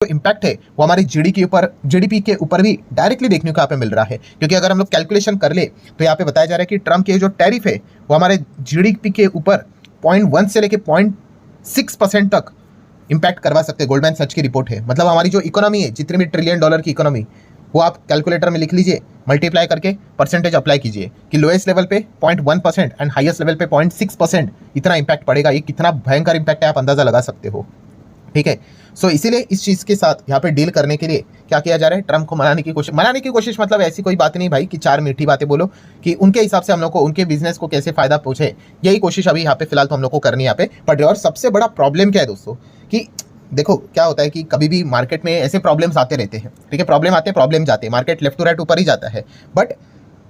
Impact है वो हमारी जीडीपी के ऊपर भी डायरेक्टली देखने को यहाँ पे मिल रहा है। क्योंकि अगर हम लोग कैलकुलेशन कर ले तो यहाँ पे बताया जा रहा है कि ट्रम्प के जो टैरिफ है वो हमारे जीडीपी के ऊपर 0.1 से लेके 0.6% तक इम्पैक्ट करवा सकते हैं। गोल्डमैन सच की रिपोर्ट है। मतलब हमारी जो इकोनॉमी है, जितने भी $1 ट्रिलियन की इकोनॉमी, वो आप कैलकुलेटर में लिख लीजिए, मल्टीप्लाई करके परसेंटेज अप्लाई कीजिए कि लोएस्ट लेवल पे 0.1% एंड हाईएस्ट लेवल पे 0.6% इतना इम्पैक्ट पड़ेगा। ये कितना भयंकर इम्पैक्ट है आप अंदाजा लगा सकते हो। ठीक है, सो इसीलिए इस चीज़ के साथ यहाँ पे डील करने के लिए क्या किया जा रहा है, ट्रम्प को मनाने की कोशिश मतलब ऐसी कोई बात नहीं भाई कि चार मीठी बातें बोलो कि उनके हिसाब से हम लोग को उनके बिजनेस को कैसे फायदा पहुंचे, यही कोशिश अभी यहाँ पे फिलहाल तो हम लोग को करनी यहाँ पे पड़ रही है। और सबसे बड़ा प्रॉब्लम क्या है दोस्तों कि देखो क्या होता है कि कभी भी मार्केट में ऐसे प्रॉब्लम्स आते रहते हैं। ठीक है, प्रॉब्लम आते हैं, प्रॉब्लम जाते हैं, मार्केट लेफ्ट टू राइट ऊपर ही जाता है। बट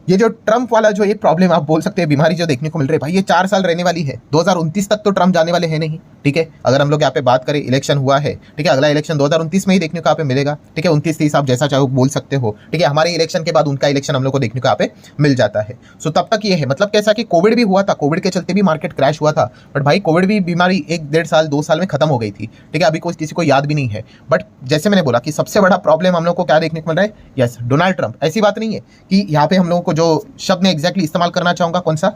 ये जो ट्रम्प वाला जो एक प्रॉब्लम आप बोल सकते हैं, बीमारी जो देखने को मिल रही है भाई, ये 4 साल रहने वाली है। 2029 तक तो ट्रम्प जाने वाले हैं नहीं। ठीक है, अगर हम लोग यहाँ पे बात करें, इलेक्शन हुआ है, ठीक है, अगला इलेक्शन 2029 में ही देखने को यहाँ पे मिलेगा। ठीक है, 29-30 आप जैसा चाहो बोल सकते हो। ठीक है, हमारे इलेक्शन के बाद उनका इलेक्शन हम लोग को देखने को यहाँ पे मिल जाता है। सो तब तक ये है, मतलब कैसा कि कोविड भी हुआ था, कोविड के चलते भी मार्केट क्रैश हुआ था। बट भाई कोविड भी बीमारी 1-1.5 साल 2 साल में खत्म हो गई थी। ठीक है, अभी कोई किसी को याद भी नहीं है। बट जैसे मैंने बोला कि सबसे बड़ा प्रॉब्लम हम लोग को क्या देखने को मिल रहा है, यस, डोनाल्ड ट्रम्प। ऐसी बात नहीं है कि यहाँ पे हम लोगों को जो शब्द ने एग्जैक्टली इस्तेमाल करना चाहूंगा, कौन सा,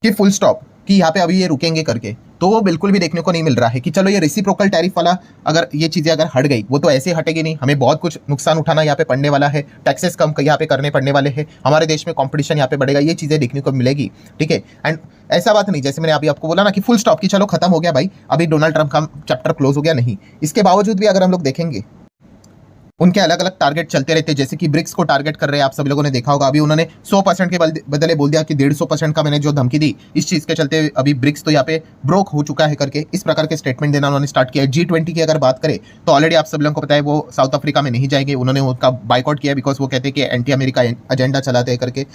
कि फुल स्टॉप, कि यहाँ पे अभी ये रुकेंगे करके, तो वो बिल्कुल भी देखने को नहीं मिल रहा है। कि चलो ये रेसिप्रोकल टैरिफ वाला अगर ये चीज़ें अगर हट गई, वो तो ऐसे हटेगी नहीं, हमें बहुत कुछ नुकसान उठाना यहाँ पे पड़ने वाला है, टैक्सेस कम यहाँ पे करने पड़ने वाले हैं, हमारे देश में कंपटीशन यहाँ पे बढ़ेगा, ये चीज़ें देखने को मिलेगी। ठीक है, एंड ऐसा बात नहीं, जैसे मैंने अभी आपको बोला ना कि फुल स्टॉप, कि चलो खत्म हो गया भाई, अभी डोनाल्ड ट्रम्प का चैप्टर क्लोज हो गया, नहीं। इसके बावजूद भी अगर हम लोग देखेंगे, उनके अलग अलग टारगेट चलते रहते हैं। जैसे कि ब्रिक्स को टारगेट कर रहे हैं, आप सभी लोगों ने देखा होगा। अभी उन्होंने 100% के बदले बोल दिया कि 150% का मैंने जो धमकी दी, इस चीज़ के चलते अभी ब्रिक्स तो यहाँ पे ब्रोक हो चुका है करके इस प्रकार के स्टेटमेंट देना उन्होंने स्टार्ट किया है। G20 की अगर बात करें तो ऑलरेडी आप सभी लोगों को पता है वो साउथ अफ्रीका में नहीं जाएंगे, उन्होंने उसका बाइकआउट किया बिकॉज वो कहते हैं कि एंटी अमेरिका एजेंडा चलाते हैं करके।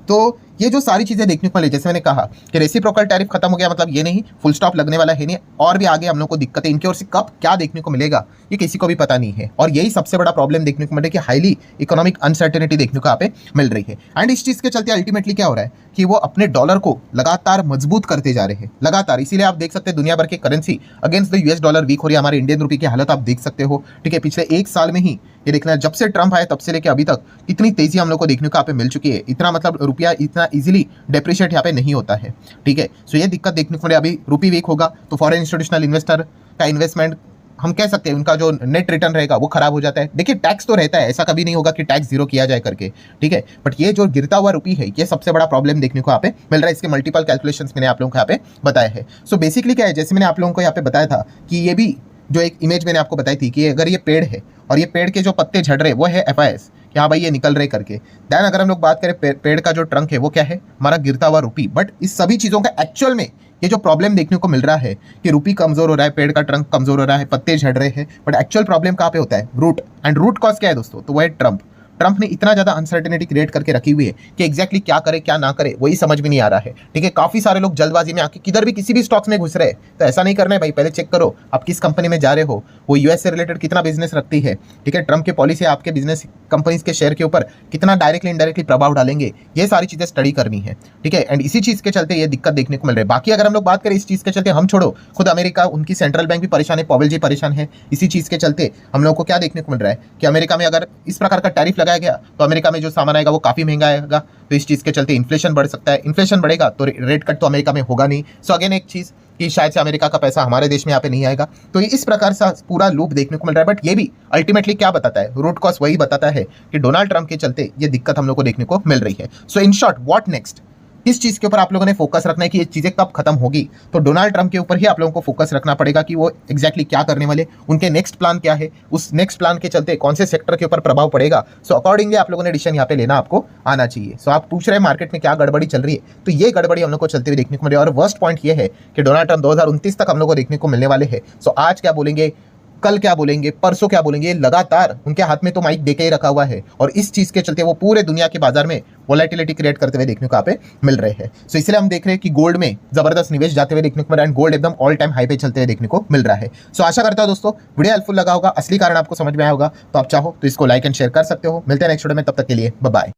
तो ये जो सारी चीज़ें देखने को मिली, जैसे मैंने कहा कि रेसिप्रोकल टैरिफ खत्म हो गया, मतलब ये नहीं, फुल स्टॉप लगने वाला है नहीं, और भी आगे हम लोग को दिक्कतें इनकी ओर से कब क्या देखने को मिलेगा ये किसी को भी पता नहीं है। और यही सबसे बड़ा प्रॉब्लम देखने को मिल रहा है कि हाईली इकोनॉमिक अनसर्टेनिटी देखने को यहाँ पे मिल रही है। एंड इस चीज़ के चलते अल्टीमेटली क्या हो रहा है कि वो अपने डॉलर को लगातार मजबूत करते जा रहे हैं, लगातार। इसीलिए आप देख सकते हैं दुनिया भर की currency against the US dollar weak हो रही है। हमारे इंडियन रुपये की हालत आप देख सकते हो। ठीक है, पिछले 1 साल में ही ये देखना है, जब से ट्रम्प आया तब से लेकर अभी तक कितनी तेजी हम लोग को देखने को यहाँ पे मिल चुकी है। इतना मतलब रुपया इतना इजीली डेप्रिशिएट यहाँ पे नहीं होता है। ठीक है, सो ये दिक्कत देखने को मिले। अभी रुपी वीक होगा तो फॉरेन इंस्टीट्यूशनल इन्वेस्टर का इन्वेस्टमेंट, हम कह सकते हैं उनका जो नेट रिटर्न रहेगा वो खराब हो जाता है। देखिए टैक्स तो रहता है, ऐसा कभी नहीं होगा कि टैक्स जीरो किया जाए करके। ठीक है, बट ये जो गिरता हुआ रुपी है, ये सबसे बड़ा प्रॉब्लम देखने को यहाँ पे मिल रहा है। इसके मल्टीपल कैलकुलेशंस मैंने आप लोगों को यहाँ पे बताया है। सो बेसिकली क्या है, जैसे मैंने आप लोगों को यहाँ पे बताया था कि ये भी जो एक इमेज मैंने आपको बताई थी कि अगर ये पेड़ है और ये पेड़ के जो पत्ते झड़ रहे वो है FIS, कि हाँ भाई ये निकल रहे करके। दैन अगर हम लोग बात करें पेड़ का जो ट्रंक है वो क्या है, हमारा गिरता हुआ रुपी। बट इस सभी चीज़ों का एक्चुअल में ये जो प्रॉब्लम देखने को मिल रहा है कि रुपी कमजोर हो रहा है, पेड़ का ट्रंक कमजोर हो रहा है, पत्ते झड़ रहे हैं, बट एक्चुअल प्रॉब्लम कहाँ पे होता है, रूट। एंड रूट कॉज क्या है दोस्तों, तो वो है ट्रम्प। ट्रम्प ने इतना ज़्यादा अनसर्टेनिटी क्रिएट करके रखी हुई है कि एग्जैक्टली क्या करे क्या ना करे वही समझ में नहीं आ रहा है। ठीक है, काफ़ी सारे लोग जल्दबाजी में आके किधर भी किसी भी स्टॉक्स में घुस रहे हैं। तो ऐसा नहीं करना है भाई, पहले चेक करो आप किस कंपनी में जा रहे हो, वो US से रिलेटेड कितना बिजनेस रखती है। ठीक है, ट्रम्प की पॉलिसी आपके बिजनेस कंपनीज के शेयर के ऊपर कितना डायरेक्टली इनडायरेक्टली प्रभाव डालेंगे, ये सारी चीज़ें स्टडी करनी है। ठीक है, एंड इसी चीज़ के चलते ये दिक्कत देखने को मिल रही है। बाकी अगर हम लोग बात करें इस चीज़ के चलते, हम छोड़ो, खुद अमेरिका, उनकी सेंट्रल बैंक भी परेशान है, पॉवेल जी परेशान है। इसी चीज़ के चलते हम लोग को क्या देखने को मिल रहा है कि अमेरिका में अगर इस प्रकार का टैरिफ लगाया गया तो अमेरिका में जो सामान आएगा वो काफी महंगा आएगा। तो इस चीज के चलते इन्फ्लेशन बढ़ सकता है। इन्फ्लेशन बढ़ेगा तो रेट कट तो अमेरिका में होगा नहीं। सो अगेन एक चीज कि शायद से अमेरिका का पैसा हमारे देश में यहाँ पे नहीं आएगा। तो ये इस प्रकार से पूरा लूप देखने को मिल रहा है। बट ये भी अल्टीमेटली क्या बताता है, रूट कॉज वही बताता है कि डोनाल्ड ट्रम्प के चलते ये दिक्कत हम लोग को देखने को मिल रही है। सो इन शॉर्ट व्हाट नेक्स्ट, इस चीज के ऊपर आप लोगों ने फोकस रखना है कि ये चीजें कब खत्म होगी। तो डोनाल्ड ट्रम्प के ऊपर ही आप लोगों को फोकस रखना पड़ेगा कि वो एग्जैक्टली क्या करने वाले, उनके नेक्स्ट प्लान क्या है, उस नेक्स्ट प्लान के चलते कौन से सेक्टर के ऊपर प्रभाव पड़ेगा। सो अकॉर्डिंगली आप लोगों ने डिसीजन यहाँ पे लेना आपको आना चाहिए। सो आप पूछ रहे हैं मार्केट में क्या गड़बड़ी चल रही है, तो ये गड़बड़ी हम लोग को चलते हुए देखने को मिल रही है। और वर्स्ट पॉइंट ये है कि डोनाल्ड ट्रम्प 2029 तक हम लोग को देखने को मिलने वाले हैं। सो आज क्या बोलेंगे, कल क्या बोलेंगे, परसों क्या बोलेंगे, लगातार उनके हाथ में तो माइक देके ही रखा हुआ है। और इस चीज के चलते वो पूरे दुनिया के बाजार में वोलेटिलिटी क्रिएट करते हुए देखने को यहाँ पे मिल रहे हैं। सो इसलिए हम देख रहे हैं कि गोल्ड में जबरदस्त निवेश जाते हुए देखने को मिल रहा है। गोल्ड एकदम ऑल टाइम हाई पे चलते हुए देखने को मिल रहा है। सो आशा करता हूं दोस्तों वीडियो हेल्पफुल लगा होगा, असली कारण आपको समझ में आया होगा। तो आप चाहो तो इसको लाइक एंड शेयर कर सकते हो। मिलते हैं नेक्स्ट वीडियो में, तब तक के लिए बाय बाय।